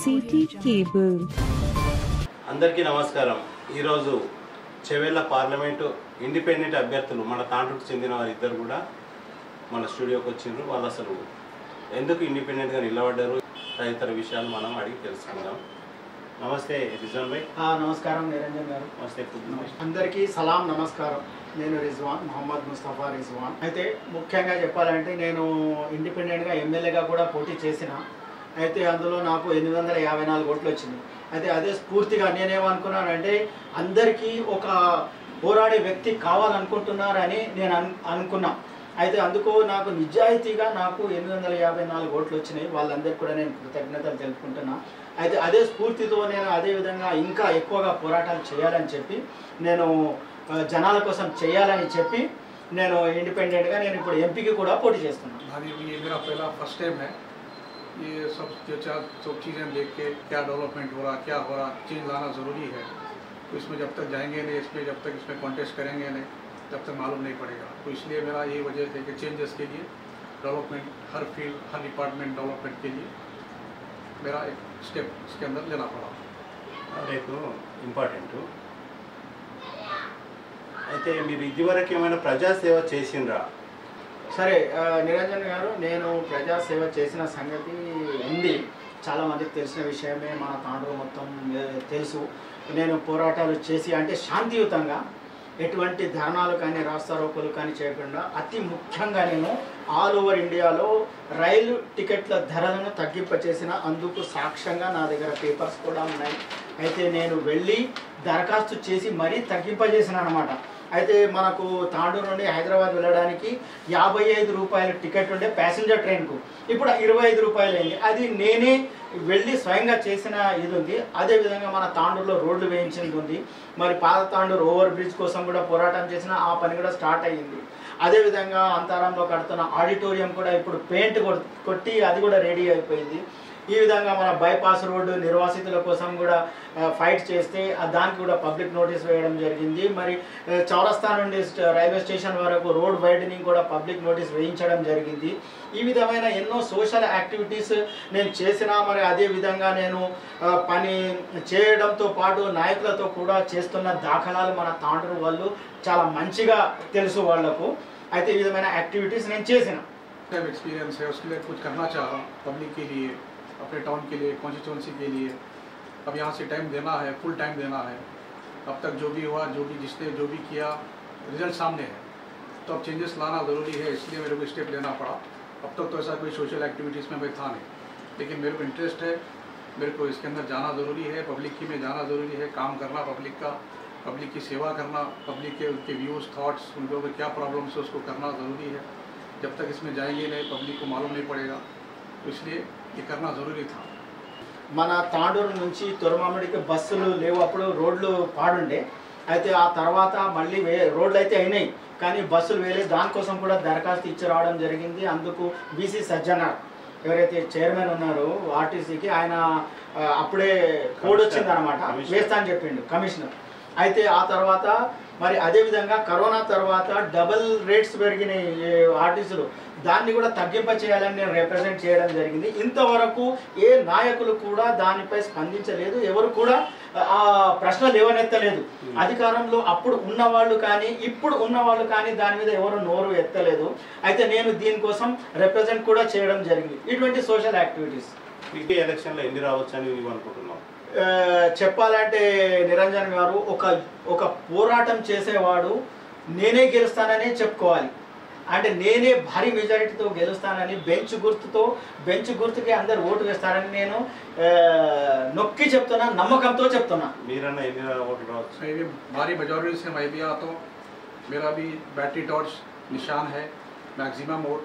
City cable. అందరికీ నమస్కారం. ఈరోజు చెవెళ్ళ పార్లమెంటు ఇండిపెండెంట్ అభ్యర్థులు మన తాండ్రుకు చెందిన వారు ఇద్దరు కూడా మన స్టూడియోకి వచ్చిండ్రు. వాళ్ళు అసలు ఎందుకు ఇండిపెండెంట్గా నిలబడ్డారు తదితర విషయాలు మనం అడిగి తెలుసుకుందాం. నమస్తే రిజ్వాన్ భాయ్. నమస్కారం నిరంజన్ గారు. నమస్తే. అందరికీ సలాం నమస్కారం. నేను రిజ్వాన్, మొహమ్మద్ ముస్తఫా రిజ్వాన్. అయితే ముఖ్యంగా చెప్పాలంటే నేను ఇండిపెండెంట్గా ఎమ్మెల్యేగా కూడా పోటీ చేసిన. అయితే అందులో నాకు 854 ఓట్లు వచ్చింది. అయితే అదే స్ఫూర్తిగా నేనేమనుకున్నానంటే అందరికీ ఒక పోరాడే వ్యక్తి కావాలనుకుంటున్నారని నేను అనుకున్నా. అయితే అందుకు నాకు నిజాయితీగా నాకు 854 ఓట్లు వచ్చినాయి. వాళ్ళందరికీ కూడా నేను కృతజ్ఞతలు తెలుపుకుంటున్నా. అయితే అదే స్ఫూర్తితో నేను అదేవిధంగా ఇంకా ఎక్కువగా పోరాటాలు చేయాలని చెప్పి నేను జనాల కోసం చేయాలని చెప్పి నేను ఇండిపెండెంట్గా నేను ఇప్పుడు ఎంపీకి కూడా పోటీ చేస్తున్నాను. ये मेरा पहला फर्स्ट टाइम है. ये सब चीज़ें देख के क्या डेवलपमेंट हो रहा, क्या हो रहा, चेंज लाना ज़रूरी है. तो इसमें जब तक जाएंगे नहीं, इसमें जब तक इसमें कॉन्टेस्ट करेंगे नहीं, तब तक मालूम नहीं पड़ेगा. तो इसलिए मेरा यही वजह है कि चेंजेस के लिए डेवलपमेंट, हर फील्ड हर डिपार्टमेंट डेवलपमेंट के लिए मेरा एक स्टेप इसके अंदर लेना पड़ा. రేపు ఇంపార్టెంట్. అయితే మీరు ఇదివరకు ఏమైనా ప్రజాసేవ చేసిండ్రా? సరే నిరంజన్ గారు, నేను ప్రజాసేవ చేసిన సంగతి ఉంది, చాలామందికి తెలిసిన విషయమే. మన తాండ్రు మొత్తం తెలుసు. నేను పోరాటాలు చేసి అంటే శాంతియుతంగా ఎటువంటి ధర్నాలు కానీ రాస్తారోకోలు కానీ చేయకుండా అతి ముఖ్యంగా నేను ఆల్ ఓవర్ ఇండియాలో రైలు టికెట్ల ధరలను తగ్గింపచేసిన. అందుకు సాక్ష్యంగా నా దగ్గర పేపర్స్ కూడా ఉన్నాయి. అయితే నేను వెళ్ళి దరఖాస్తు చేసి మరీ తగ్గింపజేసిన అనమాట. అయితే మనకు తాండూరు నుండి హైదరాబాద్ వెళ్ళడానికి 55 రూపాయల టికెట్ ఉండే ప్యాసింజర్ ట్రైన్కు ఇప్పుడు 25 రూపాయలు అయింది. అది నేనే వెళ్ళి స్వయంగా చేసిన ఇది ఉంది. అదేవిధంగా మన తాండూరులో రోడ్లు వేయించింది ఉంది. మరి పాత తాండూరు ఓవర్ బ్రిడ్జ్ కోసం కూడా పోరాటం చేసిన, ఆ పని కూడా స్టార్ట్ అయ్యింది. అదేవిధంగా అంతరంలో కడుతున్న ఆడిటోరియం కూడా ఇప్పుడు పెయింట్ కొట్టి అది కూడా రెడీ అయిపోయింది. ఈ విధంగా మన బైపాస్ రోడ్డు నిర్వాసితుల కోసం కూడా ఫైట్ చేస్తే దానికి కూడా పబ్లిక్ నోటీస్ వేయడం జరిగింది. మరి చౌరస్తా నుండి రైల్వే స్టేషన్ వరకు రోడ్ వైడనింగ్ కూడా పబ్లిక్ నోటీస్ వేయించడం జరిగింది. ఈ విధమైన ఎన్నో సోషల్ యాక్టివిటీస్ నేను చేసిన. మరి అదే విధంగా నేను పని చేయడంతో పాటు నాయకులతో కూడా చేస్తున్న దాఖలాలు మన తాండ్రు వాళ్ళు చాలా మంచిగా తెలుసు వాళ్లకు. అయితే ఈ విధమైన యాక్టివిటీస్ నేను చేసిన. एक्सपीरियंस है, उसके लिए कुछ करना चाह रहा हूँ पब्लिक के लिए, अपने टाउन के लिए, कॉन्स्टिट्यूंसी के लिए. अब यहाँ से टाइम देना है, फुल टाइम देना है. अब तक जो भी हुआ, जिसने जो भी किया, रिजल्ट सामने है. तो अब चेंजेस लाना ज़रूरी है, इसलिए मेरे को स्टेप लेना पड़ा. अब तक तो ऐसा कोई सोशल एक्टिविटीज़ में मैं था नहीं, लेकिन मेरे को इंटरेस्ट है. मेरे को इसके अंदर जाना ज़रूरी है, पब्लिक की में जाना ज़रूरी है, काम करना पब्लिक का, पब्लिक की सेवा करना, पब्लिक के उनके व्यूज़ थाट्स, उनको क्या प्रॉब्लम्स है उसको करना ज़रूरी है. जब तक इसमें जाएंगे नहीं, पब्लिक को मालूम नहीं पड़ेगा. तो इसलिए ये करना ज़रूरी था. మన తాండూరు నుంచి తొరమామిడికి బస్సులు లేవు, అప్పుడు రోడ్లు పాడుండే. అయితే ఆ తర్వాత మళ్ళీ రోడ్లు అయితే అయినాయి కానీ బస్సులు వేయలేదు. దానికోసం కూడా దరఖాస్తు ఇచ్చి రావడం జరిగింది. అందుకు బీసీ సజ్జనార్ ఎవరైతే చైర్మన్ ఉన్నారో ఆర్టీసీకి, ఆయన అప్పుడే కోడ్ వచ్చింది అనమాట, వేస్తా అని చెప్పిండు కమిషనర్. అయితే ఆ తర్వాత మరి అదేవిధంగా కరోనా తర్వాత డబుల్ రేట్స్ పెరిగినాయి ఆర్టీసీలు, దాన్ని కూడా తగ్గింప చేయాలని నేను రిప్రజెంట్ చేయడం జరిగింది. ఇంతవరకు ఏ నాయకులు కూడా దానిపై స్పందించలేదు, ఎవరు కూడా ఆ ప్రశ్నలు లేవనెత్తలేదు. అధికారంలో అప్పుడు ఉన్నవాళ్ళు కానీ ఇప్పుడు ఉన్నవాళ్ళు కానీ దాని మీద ఎవరు నోరు ఎత్తలేదు. అయితే నేను దీనికోసం రిప్రజెంట్ కూడా చేయడం జరిగింది. ఇటువంటి సోషల్ యాక్టివిటీస్. ఈ ఎలక్షన్లో ఎన్ని రావచ్చు అని అనుకుంటున్నాం? చెప్పాలంటే నిరంజన్ గారు, ఒక పోరాటం చేసేవాడు నేనే గెలుస్తానని చెప్పుకోవాలి. అంటే నేనే భారీ మెజారిటీతో గెలుస్తానని, బెంచ్ గుర్తుకి అందరు ఓటు వేస్తారని నేను నొక్కి చెప్తున్నా, నమ్మకంతో చెప్తున్నా. మీరన్నా ఎన్ని ఓట్లు రావచ్చు? मैं भी भारी मेजॉरिटी से मैं भी आता हूँ. मेरा भी बैटरी टॉर्च निशान है, मैक्सिमम वोट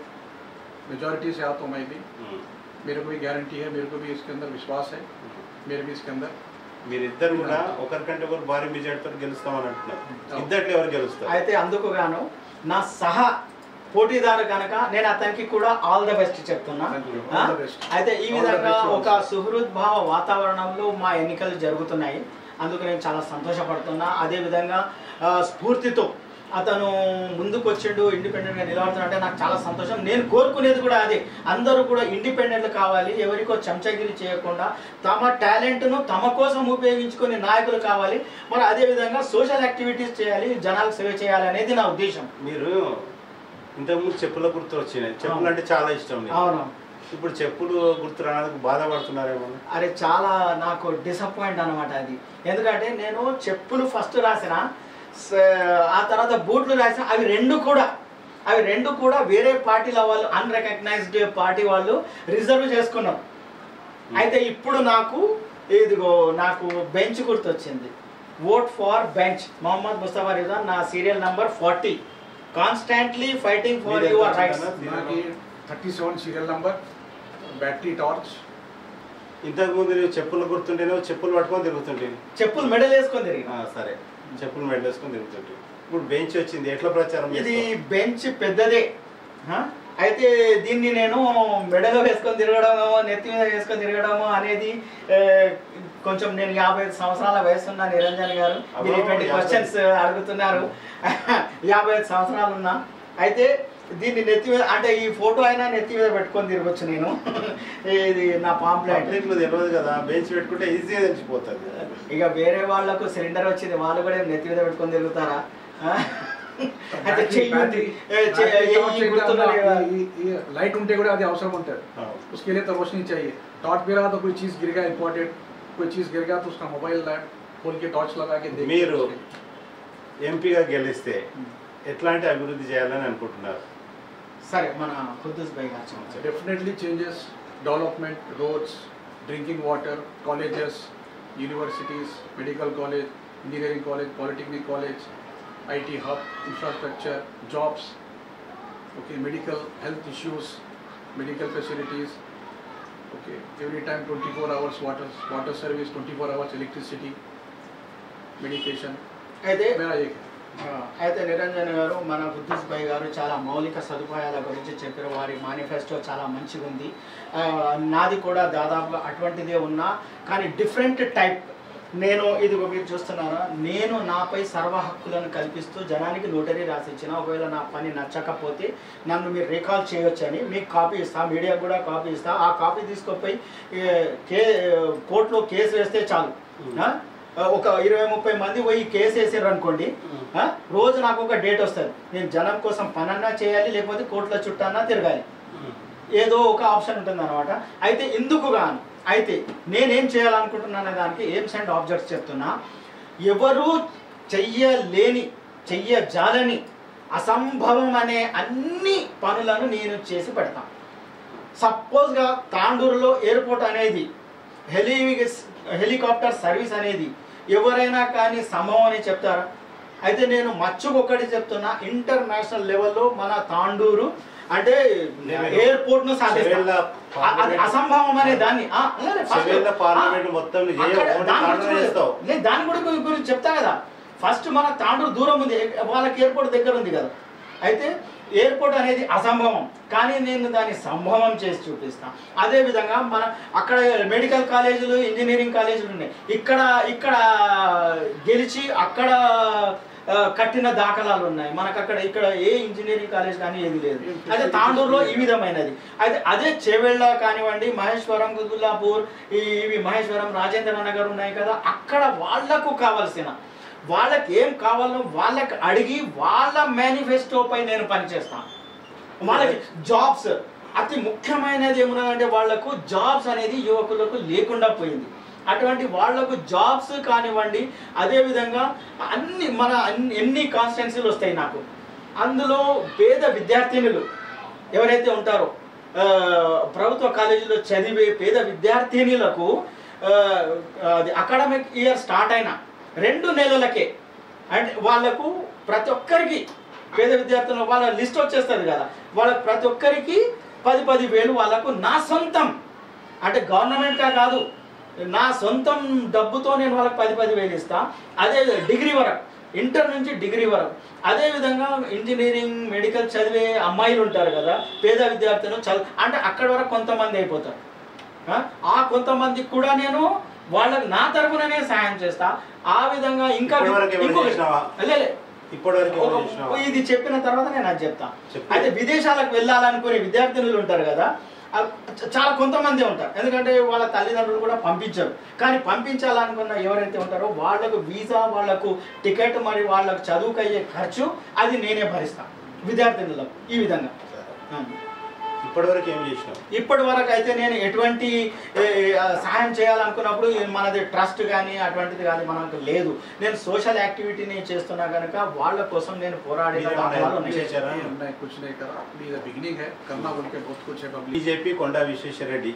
मेजॉरिटी से आता हूँ. मैं भी, मेरे को भी गारंटी है, मेरे को भी इसके अंदर विश्वास है, मेरे भी इसके अंदर. మీరిద్దరు కూడా ఒకరికంటే ఒకరు భారీ మెజారిటీతో గెలుస్తామని అంటున్నారు. ఇద్దరు ఎవరు గెలుస్తారు? అయితే అందుకు గాను నా సహా పోటీదారు కనుక నేను అతనికి కూడా ఆల్ ద బెస్ట్ చెప్తున్నా. అయితే ఈ విధంగా ఒక సుహృద్భావ వాతావరణంలో మా ఎన్నికలు జరుగుతున్నాయి. అందుకు నేను చాలా సంతోషపడుతున్నా. అదేవిధంగా స్ఫూర్తితో అతను ముందుకు వచ్చిండు, ఇండిపెండెంట్గా నిలబడుతున్నాడు అంటే నాకు చాలా సంతోషం. నేను కోరుకునేది కూడా అదే, అందరూ కూడా ఇండిపెండెంట్ కావాలి, ఎవరికో చెంచగిరి చేయకుండా తమ టాలెంట్ను తమ కోసం ఉపయోగించుకునే నాయకులు కావాలి. మరి అదేవిధంగా సోషల్ యాక్టివిటీస్ చేయాలి, జనాలకు సేవ చేయాలి అనేది నా ఉద్దేశం. మీరు ఇంతకుముందు చెప్పుల గుర్తు వచ్చినాయి, చెప్పులు అంటే చాలా ఇష్టం. అవును, ఇప్పుడు చెప్పులు గుర్తు రావడానికి బాధపడుతున్నారేమో? అరే చాలా నాకు డిసప్పాయింట్ అనమాట అది. ఎందుకంటే నేను చెప్పులు ఫస్ట్ రాసిన, ఆ తర్వాత బూట్లు రాసిన, అవి రెండు కూడా వేరే పార్టీల వాళ్ళు, అన్రికగ్నైజ్డ్ పార్టీ వాళ్ళు రిజర్వ్ చేసుకున్నారు. అయితే ఇప్పుడు నాకు బెంచ్ గుర్తొచ్చింది. Vote for bench, Mohammed Mustafa Rizan, నా serial number 40. Constantly fighting for your rights. 37 serial number, battery torch. ఇంతకు ముందు నువ్వు చెప్పులు గుర్తుంటేనే చెప్పులు పట్టుకొని తిరుగుతుంటే, చెప్పులు మెడల్ వేసుకొని తిరిగి. సరే, చెప్పులు మెడల్ వేసుకొని తిరుగుతుంటే ఇప్పుడు బెంచ్ వచ్చింది, ఎట్లా ప్రచారం? ఇది బెంచ్ పెద్దదే, అయితే దీన్ని నేను మెడలో వేసుకొని తిరగడము, నెత్తి మీద వేసుకొని తిరగడము అనేది కొంచెం, నేను 55 సంవత్సరాల వయసున్న నిరంజన్ గారు, మీరు 20 క్వశ్చన్స్ అడుగుతున్నారు. 55 సంవత్సరాలు ఉన్నా. అయితే దీన్ని నెత్తి మీద, అంటే ఈ ఫోటో అయినా నెత్తి మీద పెట్టుకొని తిరగచ్చు నేను. ఇది నా పాంప్లెట్ తెలియదు కదా, బెంచ్ పెట్టుకుంటే ఈజీగా తెలిసిపోతుంది. ఇక వేరే వాళ్ళకు సిలిండర్ వచ్చింది, వాళ్ళు కూడా నెత్తి మీద పెట్టుకొని తిరుగుతారా? लाइट ఉంటే కూడా అది అవసరం ఉంటుంది. उसके लिए तो रोशनी चाहिए. टॉर्च भी रहा तो कोई चीज गिरेगा इंपॉर्टेंट, कोई चीज गिरेगा तो उसका मोबाइल लाइट खोल के टॉर्च लगा के देख. మీరు ఎంపీగా గెలిస్తే ఎట్లాంటి అభివృద్ధి చేయాలని అనుకుంటున్నారు? సరే, మన ఖుద్దూస్ భాయ్ గారు. Definitely changes, development, roads, drinking water, colleges, universities, medical college, engineering college, polytechnic college, IT hub, infrastructure, jobs, okay, medical health issues, medical facilities, okay, every time 24 hours water service, 24 hours electricity, medication. అయితే నిరంజన్ గారు, మన ఖుద్దూస్ భాయ్ గారు చాలా మౌలిక సదుపాయాల గురించి చెప్పారు. వారి మేనిఫెస్టో చాలా మంచిగా ఉంది. నాది కూడా దాదాపుగా అటువంటిదే ఉన్నా, కానీ డిఫరెంట్ టైప్. నేను ఇదిగో మీరు చూస్తున్నారా, నేను నాపై సర్వ హక్కులను కల్పిస్తూ జనానికి నోటరీ రాసిచ్చిన, ఒకవేళ నా పని నచ్చకపోతే నన్ను మీరు రికాల్ చేయొచ్చని మీకు కాపీ ఇస్తా, మీడియాకు కూడా కాపీ ఇస్తా. ఆ కాపీ తీసుకుపోయి కోర్టులో కేసు వేస్తే చాలు. ఒక 20-30 మంది పోయి కేసు వేసారు అనుకోండి, రోజు నాకు ఒక డేట్ వస్తుంది. నేను జనం కోసం పనన్నా చేయాలి, లేకపోతే కోర్టుల చుట్టన్నా తిరగాలి. ఏదో ఒక ఆప్షన్ ఉంటుంది అనమాట. అయితే ఇందుకు గాను అయితే నేనేం చేయాలనుకుంటున్నానే దానికి ఎయిమ్స్ అండ్ ఆబ్జెక్ట్స్ చెప్తున్నా. ఎవరు చెయ్యజాలని అసంభవం అనే అన్ని పనులను నేను చేసి పెడతాను. సపోజ్గా తాండూరులో ఎయిర్పోర్ట్ అనేది, హెలికాప్టర్ సర్వీస్ అనేది ఎవరైనా కానీ సంభవం అని చెప్తారా? అయితే నేను మచ్చుకొక్కటి చెప్తున్నా, ఇంటర్నేషనల్ లెవెల్లో మన తాండూరు అంటే ఎయిర్పోర్ట్ ను సాధిస్తా. అసంభవం అనే దాన్ని దాని గురించి చెప్తా కదా. ఫస్ట్ మన తాండూరు దూరం ఉంది, వాళ్ళకి ఎయిర్పోర్ట్ దగ్గర ఉంది కదా. అయితే ఎయిర్పోర్ట్ అనేది అసంభవం, కానీ నేను దాన్ని సంభవం చేసి చూపిస్తాను. అదేవిధంగా మన అక్కడ మెడికల్ కాలేజీలు, ఇంజనీరింగ్ కాలేజీలు ఉన్నాయి. ఇక్కడ గెలిచి అక్కడ కట్టిన దాఖలాలు ఉన్నాయి. మనకు ఇక్కడ ఏ ఇంజనీరింగ్ కాలేజ్ కానీ ఏది లేదు. అయితే తాండూరులో ఈ విధమైనది. అయితే అదే చేవెళ్ళ కానివ్వండి, మహేశ్వరం, కుతుల్లాపూర్, ఇవి మహేశ్వరం, రాజేంద్ర నగర్ ఉన్నాయి కదా. అక్కడ వాళ్లకు కావాల్సిన, వాళ్ళకి ఏం కావాలో వాళ్ళకి అడిగి వాళ్ళ మేనిఫెస్టోపై నేను పనిచేస్తాను. వాళ్ళకి జాబ్స్, అతి ముఖ్యమైనది ఏమున్నదంటే వాళ్లకు జాబ్స్ అనేది యువకులకు లేకుండా పోయింది. అటువంటి వాళ్లకు జాబ్స్ కానివ్వండి, అదేవిధంగా ఎన్ని కాన్స్టిట్యున్సీలు వస్తాయి నాకు, అందులో పేద విద్యార్థినులు ఎవరైతే ఉంటారో, ప్రభుత్వ కాలేజీలో చదివే పేద విద్యార్థినులకు అకాడమిక్ ఇయర్ స్టార్ట్ అయిన 2 నెలలకే అంటే వాళ్లకు ప్రతి ఒక్కరికి, పేద విద్యార్థులు వాళ్ళ లిస్ట్ వచ్చేస్తుంది కదా, వాళ్ళకి ప్రతి ఒక్కరికి 10,000 వాళ్ళకు నా సొంతం, అంటే గవర్నమెంట్గా కాదు, నా సొంతం డబ్బుతో నేను వాళ్ళకి 10,000 ఇస్తా. అదే డిగ్రీ వరకు, ఇంటర్ నుంచి డిగ్రీ వరకు. అదేవిధంగా ఇంజనీరింగ్, మెడికల్ చదివే అమ్మాయిలు ఉంటారు కదా, పేద విద్యార్థులు అంటే అక్కడి వరకు కొంతమంది అయిపోతారు. ఆ కొంతమందికి కూడా నేను వాళ్ళకి నా తరఫుననే సాయం చేస్తా. ఆ విధంగా ఇంకా ఇప్పటివరకు ఇది చెప్పిన తర్వాత నేను అది చెప్తాను. చెప్పు. అయితే విదేశాలకు వెళ్ళాలనుకునే విద్యార్థినులు ఉంటారు కదా, చాలా కొంతమంది ఉంటారు, ఎందుకంటే వాళ్ళ తల్లిదండ్రులు కూడా పంపించరు. కానీ పంపించాలనుకున్న ఎవరైతే ఉంటారో వాళ్ళకు వీసా, వాళ్ళకు టికెట్, మరి వాళ్ళకు చదువుకు అయ్యే ఖర్చు అది నేనే భరిస్తాను విద్యార్థినులకు. ఈ విధంగా ఇప్పటివరకు ఏం చేసినావు? ఇప్పటి వరకు అయితే నేను ఎటువంటి సహాయం చేయాలనుకున్నప్పుడు మనది ట్రస్ట్ కానీ అటువంటిది కానీ మనకు లేదు. నేను సోషల్ యాక్టివిటీని చేస్తున్నా కనుక వాళ్ళ కోసం నేను పోరాడిన బీజేపీ కొండా విశ్వేశ్వరరెడ్డి,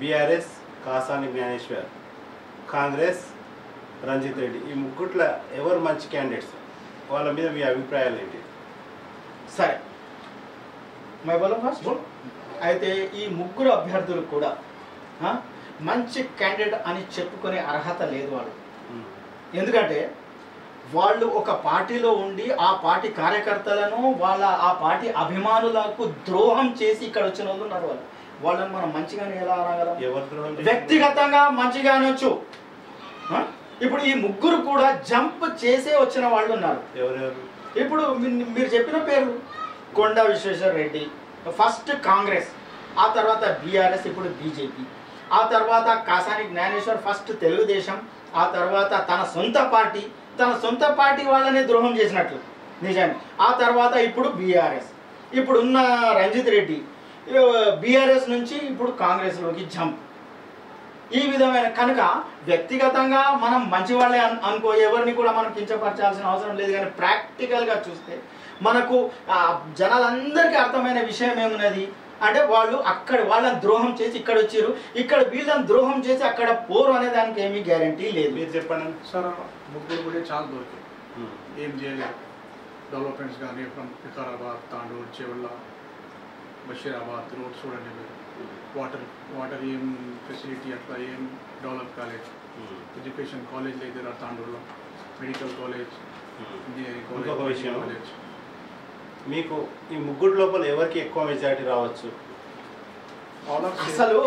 బీఆర్ఎస్ కాసాని జ్ఞానేశ్వర్, కాంగ్రెస్ రంజిత్ రెడ్డి, ఈ ముగ్గుట్ల ఎవరు మంచి క్యాండిడేట్స్? వాళ్ళ మీద మీ అభిప్రాయాలు ఏంటి? సరే, ఫస్ట్ అయితే ఈ ముగ్గురు అభ్యర్థులు కూడా మంచి క్యాండిడేట్ అని చెప్పుకునే అర్హత లేదు వాళ్ళు. ఎందుకంటే వాళ్ళు ఒక పార్టీలో ఉండి ఆ పార్టీ కార్యకర్తలను, ఆ పార్టీ అభిమానులకు ద్రోహం చేసి ఇక్కడ వచ్చిన వాళ్ళు ఉన్నారు. వాళ్ళని మనం మంచిగానే ఎలా అనగలం? వ్యక్తిగతంగా మంచిగా అనొచ్చు. ఇప్పుడు ఈ ముగ్గురు కూడా జంప్ చేసే వచ్చిన వాళ్ళు ఉన్నారు. ఇప్పుడు మీరు చెప్పిన పేరు కొండా విశ్వేశ్వరరెడ్డి, ఫస్ట్ కాంగ్రెస్, ఆ తర్వాత బీఆర్ఎస్, ఇప్పుడు బీజేపీ, ఆ తర్వాత కాసాని జ్ఞానేశ్వర్ ఫస్ట్ తెలుగుదేశం, ఆ తర్వాత తన సొంత పార్టీ వాళ్ళనే ద్రోహం చేసినట్లు నిజాన్ని, ఆ తర్వాత ఇప్పుడు బీఆర్ఎస్, ఇప్పుడు ఉన్న రంజిత్ రెడ్డి బీఆర్ఎస్ నుంచి ఇప్పుడు కాంగ్రెస్లోకి జంప్. ఈ విధమైన కనుక వ్యక్తిగతంగా మనం మంచి వాళ్ళే అనుకో, ఎవరిని కూడా మనం కించపరచాల్సిన అవసరం లేదు. కానీ ప్రాక్టికల్గా చూస్తే మనకు జనాలందరికీ అర్థమైన విషయం ఏమున్నది అంటే వాళ్ళని ద్రోహం చేసి ఇక్కడ వచ్చారు, ఇక్కడ వీళ్ళని ద్రోహం చేసి అక్కడ పోరు అనే దానికి ఏమీ గ్యారంటీ లేదు. మీరు చెప్పండి సార్. ముగ్గురు కూడా చాలా దొరికాయి, ఏం చేయలేదు. డెవలప్మెంట్స్ కానీ ఫ్రమ్ వికారాబాద్, తాండూరు, చెవెళ్ళ, బషీరాబాద్ రోడ్ చూడండి మీరు, వాటర్ ఏం ఫెసిలిటీ అట్లా ఏం డెవలప్ కాలేదు. ఎడ్యుకేషన్ కాలేజ్ లేదు తాండూరులో, మెడికల్ కాలేజ్, ఇంజనీరింగ్ కాలేజ్. మీకు ఈ ముగ్గురు లోపల ఎవరికి ఎక్కువ మెజారిటీ రావచ్చు? అసలు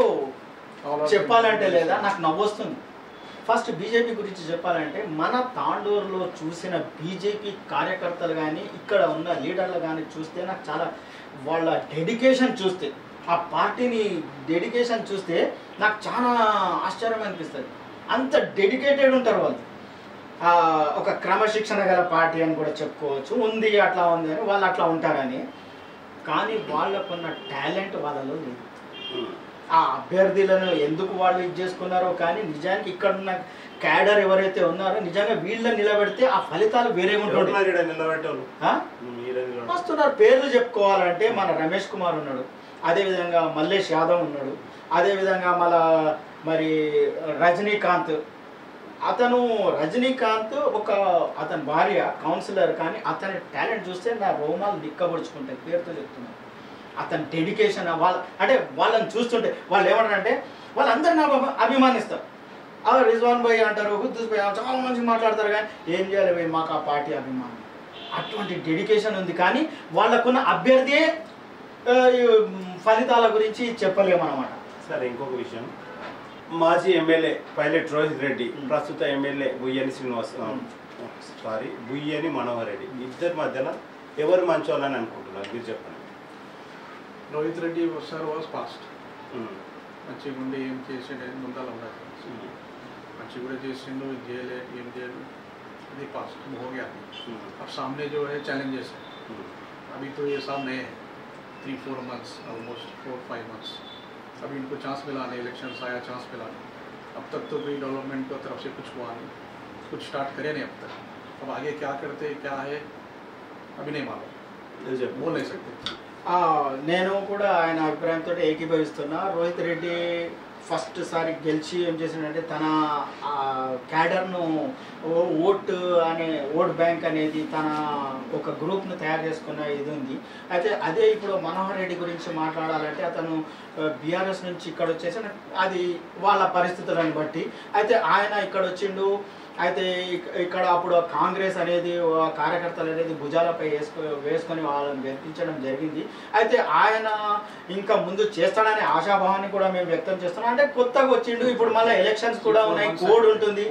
చెప్పాలంటే లేదా నాకు నవ్వొస్తుంది. ఫస్ట్ బీజేపీ గురించి చెప్పాలంటే మన తాండూరులో చూసిన బీజేపీ కార్యకర్తలు కానీ ఇక్కడ ఉన్న లీడర్లు కానీ చూస్తే నాకు చాలా వాళ్ళ డెడికేషన్ చూస్తే, ఆ పార్టీని డెడికేషన్ చూస్తే నాకు చాలా ఆశ్చర్యం అనిపిస్తుంది. అంత డెడికేటెడ్ ఉంటారు వాళ్ళు. ఒక క్రమశిక్షణ గల పార్టీ అని కూడా చెప్పుకోవచ్చు. ఉంది అట్లా ఉంది అని వాళ్ళు అట్లా ఉంటారని, కానీ వాళ్ళకున్న టాలెంట్ వాళ్ళలో లేదు. ఆ అభ్యర్థులను ఎందుకు వాళ్ళు ఇది చేసుకున్నారో కానీ నిజానికి ఇక్కడ ఉన్న క్యాడర్ ఎవరైతే ఉన్నారో నిజంగా వీళ్ళని నిలబెడితే ఆ ఫలితాలు వేరే ఉంటుంది. వస్తున్నారు పేర్లు చెప్పుకోవాలంటే మన రమేష్ కుమార్ ఉన్నాడు, అదేవిధంగా మల్లేష్ యాదవ్ ఉన్నాడు, అదేవిధంగా మరి రజనీకాంత్. రజనీకాంత్ అతని భార్య కౌన్సిలర్, కానీ అతని టాలెంట్ చూస్తే నా రోమాలు నిక్కబడుచుకుంటాయి. పేరుతో చెప్తున్నాను. అతని డెడికేషన్ అంటే వాళ్ళని చూస్తుంటే వాళ్ళు ఏమంటారంటే వాళ్ళందరినీ అభిమానిస్తారు. రిజ్వాన్ భాయ్ అంటారు, గుద్దూస్ భాయ్ చాలా మంచిగా మాట్లాడతారు, కానీ ఏం చేయాలి మాకు ఆ పార్టీ అభిమానం. అటువంటి డెడికేషన్ ఉంది, కానీ వాళ్ళకున్న అభ్యర్థియే ఫలితాల గురించి చెప్పలేమన్నమాట. సరే, ఇంకొక విషయం, మాజీ ఎమ్మెల్యే పైలట్ రోహిత్ రెడ్డి, ప్రస్తుత ఎమ్మెల్యే బుయ్యని మనోహర్ రెడ్డి, ఇద్దరి మధ్యలో ఎవరు మంచోళ్ళని అనుకుంటున్నారు? మీరు చెప్పండి. Rohit Reddy sir was past, మంచిగా ఉండి ఏం చేసిండు ముందర ఉండదు, మంచిగా కూడా చేసిండు, చేయలే ఏం చేయలేదు, అది पास्ट हो गया। अब सामने जो है चैलेंजेस है, अभी तो ये सब नए हैं, 3-4 मंथ्स ऑलमोस्ट 4-5 मंथ्स, अभी इनको चांस मिला नहीं, इलेक्शंस आया चांस मिला नहीं, अब तक तो कोई डेवलपमेंट की तरफ से कुछ हुआ नहीं, कुछ स्टार्ट करे नहीं अब तक, अब आगे क्या करते क्या है अभी नहीं मालूम, बोल नहीं सकते। నేను కూడా ఆయన అభిప్రాయంతో ఏకీభవిస్తున్నా। రోహిత్ రెడ్డి ఫస్ట్ సారి గెలిచి ఏం చేసిందంటే తన క్యాడర్ను ఓట్ బ్యాంక్ అనేది తన ఒక గ్రూప్ను తయారు చేసుకున్న ఇది ఉంది। అయితే అదే ఇప్పుడు మనోహర్ రెడ్డి గురించి మాట్లాడాలంటే అతను బీఆర్ఎస్ నుంచి ఇక్కడ వచ్చేసి అది వాళ్ళ పరిస్థితులను బట్టి, అయితే ఆయన ఇక్కడ వచ్చిండు అయితే ఇక్కడ అప్పుడు కాంగ్రెస్ అనేది కార్యకర్తలు అనేది భుజాలపై వేసుకొని వాళ్ళని గెలిపించడం జరిగింది. అయితే ఆయన ఇంకా ముందు చేస్తాడనే ఆశాభావాన్ని కూడా మేము వ్యక్తం చేస్తున్నాం. అంటే కొత్తగా వచ్చిండు, ఇప్పుడు మళ్ళీ ఎలక్షన్స్ కూడా ఉన్నాయి, కోడ్ ఉంటుంది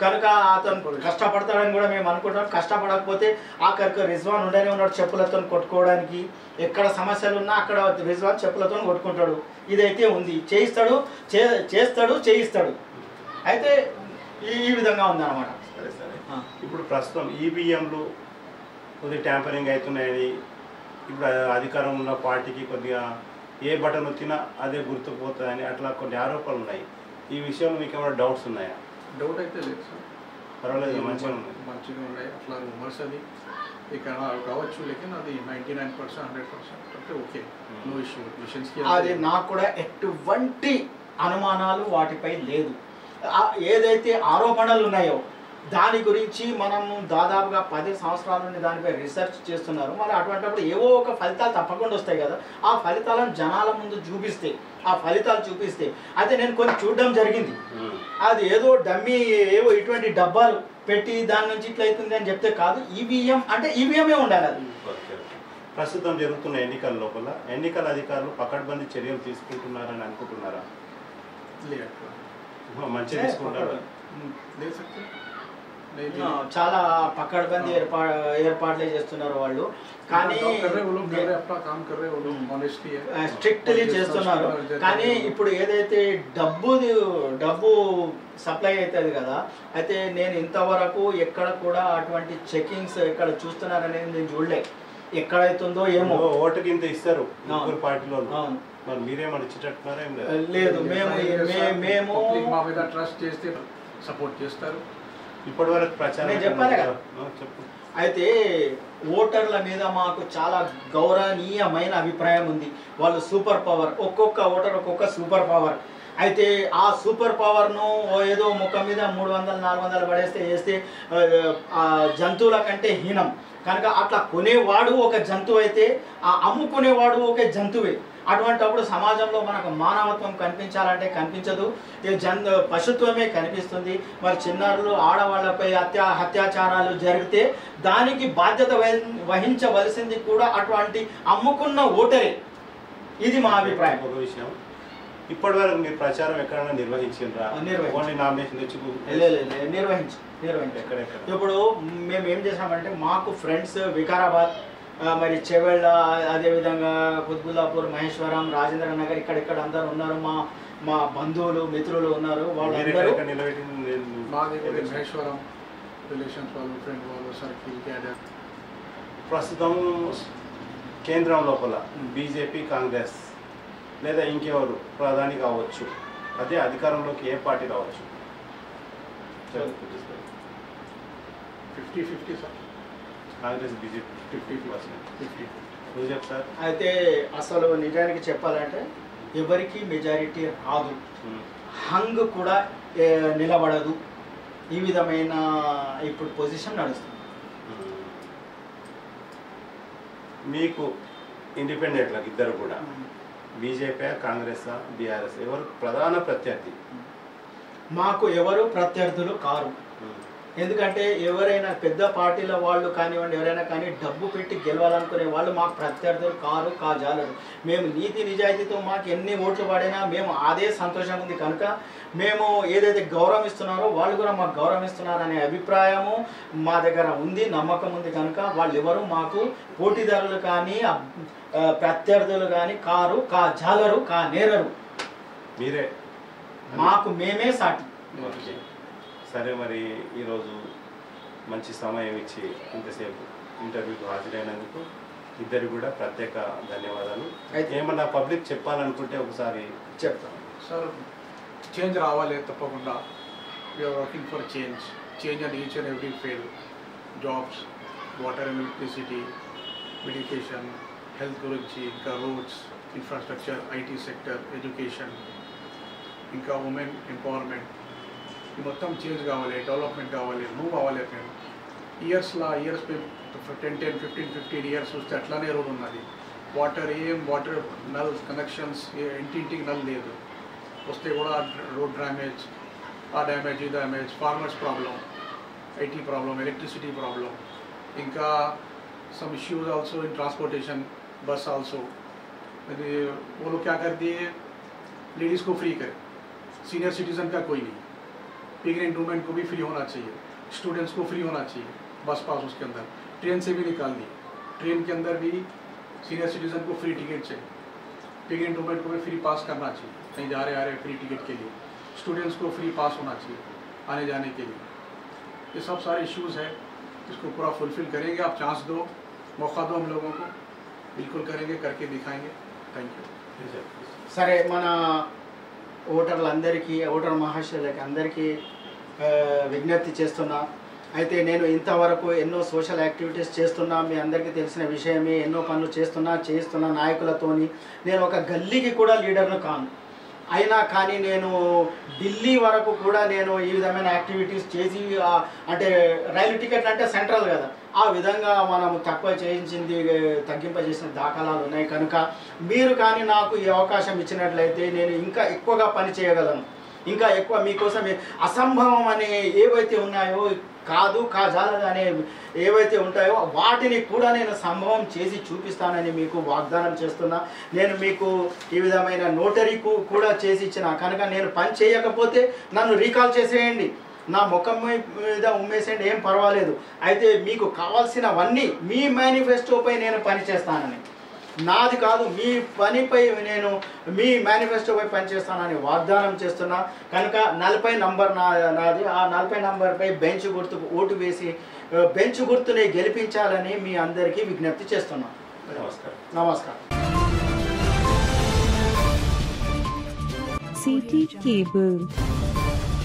కనుక అతను కష్టపడతాడని కూడా మేము అనుకుంటాం. కష్టపడకపోతే ఆఖరికి రిజ్వాన్ ఉండనే ఉన్నాడు చెప్పులతో కొట్టుకోవడానికి. ఎక్కడ సమస్యలు ఉన్నా అక్కడ రిజ్వాన్ చెప్పులతో కొట్టుకుంటాడు. ఇదైతే ఉంది, చేయిస్తాడు. అయితే ఈ విధంగా ఉందన్నమాట. సరే సరే. ఇప్పుడు ప్రస్తుతం ఈవీఎంలు కొద్దిగా ట్యాంపరింగ్ అవుతున్నాయని, ఇప్పుడు అధికారం ఉన్న పార్టీకి కొద్దిగా ఏ బటన్ వచ్చినా అదే గుర్తుకుపోతుందని అట్లా కొన్ని ఆరోపణలు ఉన్నాయి. ఈ విషయంలో మీకు ఏమైనా డౌట్స్ ఉన్నాయా? డౌట్ అయితే లేదు సార్, పర్వాలేదు, మంచిగా ఉన్నాయి. అట్లా విమర్శ అది ఇక్కడ కావచ్చు, లేకిన్ అది 99% 100% అంటే ఓకే, నో ఇష్యూ. అది నాకు కూడా ఎటువంటి అనుమానాలు వాటిపై లేదు. ఏదైతే ఆరోపణలు ఉన్నాయో దాని గురించి మనము దాదాపుగా 10 సంవత్సరాల నుండి దానిపై రీసెర్చ్ చేస్తున్నారు. మరి అటువంటిప్పుడు ఏవో ఒక ఫలితాలు తప్పకుండా వస్తాయి కదా. ఆ ఫలితాలను జనాల ముందు చూపిస్తే, ఆ ఫలితాలు చూపిస్తే అయితే నేను కొన్ని చూడడం జరిగింది. అది ఏదో డమ్మీ ఏవో ఇటువంటి డబ్బాలు పెట్టి దాని నుంచి ఇట్లా అవుతుంది అని చెప్తే కాదు. ఈవీఎం అంటే ఈవీఎంఏ ఉండాలి. అది ప్రస్తుతం జరుగుతున్న ఎన్నికల లోపల ఎన్నికల అధికారులు పకడ్బందీ చర్యలు తీసుకుంటున్నారని అనుకుంటున్నారా? మంచిగా తీసుకుంటారు. చాలా పకడ్బందీ ఏర్పాట్లే చేస్తున్నారు వాళ్ళు, కానీ స్ట్రిక్ట్లీ చేస్తున్నారు. కానీ ఇప్పుడు ఏదైతే డబ్బు సప్లై అవుతుంది కదా, అయితే నేను ఇంతవరకు ఎక్కడ కూడా అటువంటి చెకింగ్స్ ఎక్కడ చూస్తున్నారనేది నేను చూడలే. ఎక్కడైతుందో ఏమో. ఓటుకి ఇంత ఇస్తారు పార్టీలో, మరి మీరేమని ఇచ్చేటట్టున్నారా? లేదు, మేము మా మీద ట్రస్ట్ చేస్తే సపోర్ట్ చేస్తారు. ఇప్పటి వరకు ప్రచారం చెప్పాలి కదా. అయితే ఓటర్ల మీద మాకు చాలా గౌరవనీయమైన అభిప్రాయం ఉంది. వాళ్ళు సూపర్ పవర్, ఒక్కొక్క ఓటర్ ఒక్కొక్క సూపర్ పవర్. అయితే ఆ సూపర్ పవర్ను ఏదో ముఖం మీద 300-400 పడేస్తే వేస్తే జంతువుల కంటే హీనం కనుక అట్లా కొనేవాడు ఒక జంతువు అయితే ఆ అమ్ముకునేవాడు ఒక జంతువే. అటువంటిప్పుడు సమాజంలో మనకు మానవత్వం కనిపించాలంటే కనిపించదు, పశుత్వమే కనిపిస్తుంది. మరి చిన్నారులు ఆడవాళ్లపై అత్యాచారాలు జరిగితే దానికి బాధ్యత వహించవలసింది కూడా అటువంటి అమ్ముకున్న ఓటరే. ఇది మా అభిప్రాయం. ఒక విషయం, ఇప్పటి వరకు మీరు ప్రచారం ఎక్కడైనా నిర్వహించారా? నిర్వహించి ఇప్పుడు మేము ఏం చేసామంటే, మాకు ఫ్రెండ్స్ వికారాబాద్, మరి చెవెళ్ళ, అదేవిధంగా కుత్బుల్లాపూర్, మహేశ్వరం, రాజేంద్ర నగర్, ఇక్కడ అందరు ఉన్నారు. మా బంధువులు మిత్రులు ఉన్నారు. వాళ్ళందరూ ప్రస్తుతం కేంద్రం లోపల బీజేపీ, కాంగ్రెస్ లేదా ఇంకెవరు ప్రధాని కావచ్చు, అదే అధికారంలోకి ఏ పార్టీ రావచ్చు? 50-50 సార్. కాంగ్రెస్, బీజేపీ 50% నువ్వు చెప్తారు. అయితే అసలు నిజానికి చెప్పాలంటే ఎవరికి మెజారిటీ రాదు, హంగ్ కూడా నిలబడదు. ఈ విధమైన ఇప్పుడు పొజిషన్ నడుస్తుంది. మీకు ఇండిపెండెంట్లకు ఇద్దరు కూడా బీజేపీ, కాంగ్రెస్, బీఆర్ఎస్ ఎవరు ప్రధాన ప్రత్యర్థి? మాకు ఎవరు ప్రత్యర్థులు కారు. ఎందుకంటే ఎవరైనా పెద్ద పార్టీల వాళ్ళు కానివ్వండి, ఎవరైనా కానీ డబ్బు పెట్టి గెలవాలనుకునే వాళ్ళు మాకు ప్రత్యర్థులు కారు కాజాలరు. మేము నీతి నిజాయితీతో మాకు ఎన్ని ఓట్లు పడినా మేము అదే సంతోషం ఉంది కనుక మేము ఏదైతే గౌరవం ఇస్తున్నారో వాళ్ళు కూడా మాకు గౌరవం ఇస్తున్నారనే అభిప్రాయము మా దగ్గర ఉంది, నమ్మకం ఉంది కనుక వాళ్ళు ఎవరు మాకు పోటీదారులు కానీ ప్రత్యర్థులు కానీ కారు కాజాలరు నేరరు. మీరే మాకు మేమే సాటి. సరే, మరి ఈరోజు మంచి సమయం ఇచ్చి ఇంతసేపు ఇంటర్వ్యూకి హాజరైనందుకు ఇద్దరు కూడా ప్రత్యేక ధన్యవాదాలు. ఏమన్నా పబ్లిక్ చెప్పాలనుకుంటే ఒకసారి చెప్తాను సార్. చేంజ్ రావాలి తప్పకుండా. We are working for change and each and every field. Jobs, water and electricity, education, health గురించి, ఇంకా roads, infrastructure, IT sector, education, ఇంకా ఉమెన్ ఎంపవర్మెంట్, ఈ మొత్తం చేంజ్ కావాలి, డెవలప్మెంట్ కావాలి, మూవ్ అవ్వాలి. మేము ఇయర్స్ 10-15 ఇయర్స్ వస్తే అట్లానే రోడ్ ఉన్నది. వాటర్ నల్ కనెక్షన్స్ ఇంటింటికి నల్ లేదు. వస్తే కూడా రోడ్ డ్యామేజ్, ఈ damage, farmers problem, IT problem, electricity problem. Inka some issues also in transportation, bus also. वो लोग क्या कर दिए, लेडीज़ को फ्री करे, सीनियर सिटीज़न का कोई नहीं, प्रेग्नेंट वुमेन को भी फ्री होना चाहिए, स्टूडेंट्स को फ्री होना चाहिए, बस पास उसके अंदर, ट्रेन से भी निकाल दी, ट्रेन के अंदर भी सीनियर सिटीज़न को फ्री टिकट चाहिए, प्रेग्नेंट वुमेन को भी फ्री पास करना चाहिए, कहीं जा रहे आ रहे फ्री टिकट के लिए, स्टूडेंट्स को फ्री पास होना चाहिए आने जाने के लिए। ये सब सारे इश्यूज़ है, इसको पूरा फुलफिल करेंगे, आप चांस दो, मौका दो हम लोगों को, बिल्कुल करेंगे, करके दिखाएंगे। Thank you. సరే, మన ఓటర్లందరికీ, ఓటర్ మహాశయులకి అందరికీ విజ్ఞప్తి చేస్తున్నా. అయితే నేను ఇంతవరకు ఎన్నో సోషల్ యాక్టివిటీస్ చేస్తున్నా, మీ అందరికీ తెలిసిన విషయమే, ఎన్నో పనులు చేస్తున్నా నాయకులతోని. నేను ఒక గల్లీకి కూడా లీడర్ను కాను, అయినా కానీ నేను ఢిల్లీ వరకు కూడా నేను ఈ విధమైన యాక్టివిటీస్ చేసి, అంటే రైలు టికెట్ అంటే సెంట్రల్ కదా, ఆ విధంగా మనం తక్కువ చేయించింది, తగ్గింపజేసిన దాఖలాలు ఉన్నాయి. కనుక మీరు కానీ నాకు ఈ అవకాశం ఇచ్చినట్లయితే నేను ఇంకా ఎక్కువగా పని చేయగలను, ఇంకా ఎక్కువ మీకోసం. అసంభవం అనే ఏవైతే ఉన్నాయో, కాదు కాజాలదు అనే ఏవైతే ఉంటాయో వాటిని కూడా నేను సంభవం చేసి చూపిస్తానని మీకు వాగ్దానం చేస్తున్నా. నేను మీకు ఈ విధమైన నోటరీ కూడా చేసి ఇచ్చిన, కనుక నేను పని చేయకపోతే నన్ను రీకాల్ చేసేయండి, నా ముఖం మీద ఉమ్మేసేయండి, ఏం పర్వాలేదు. అయితే మీకు కావాల్సినవన్నీ మీ మేనిఫెస్టోపై నేను పని చేస్తానని, నాది కాదు మీ పనిపై నేను మీ మేనిఫెస్టోపై పనిచేస్తానని వాగ్దానం చేస్తున్నా. కనుక 40 నంబర్ నాది, ఆ 40 నంబర్పై బెంచ్ గుర్తుకు ఓటు వేసి బెంచ్ గుర్తుని గెలిపించాలని మీ అందరికీ విజ్ఞప్తి చేస్తున్నా. నమస్కారం. City cable.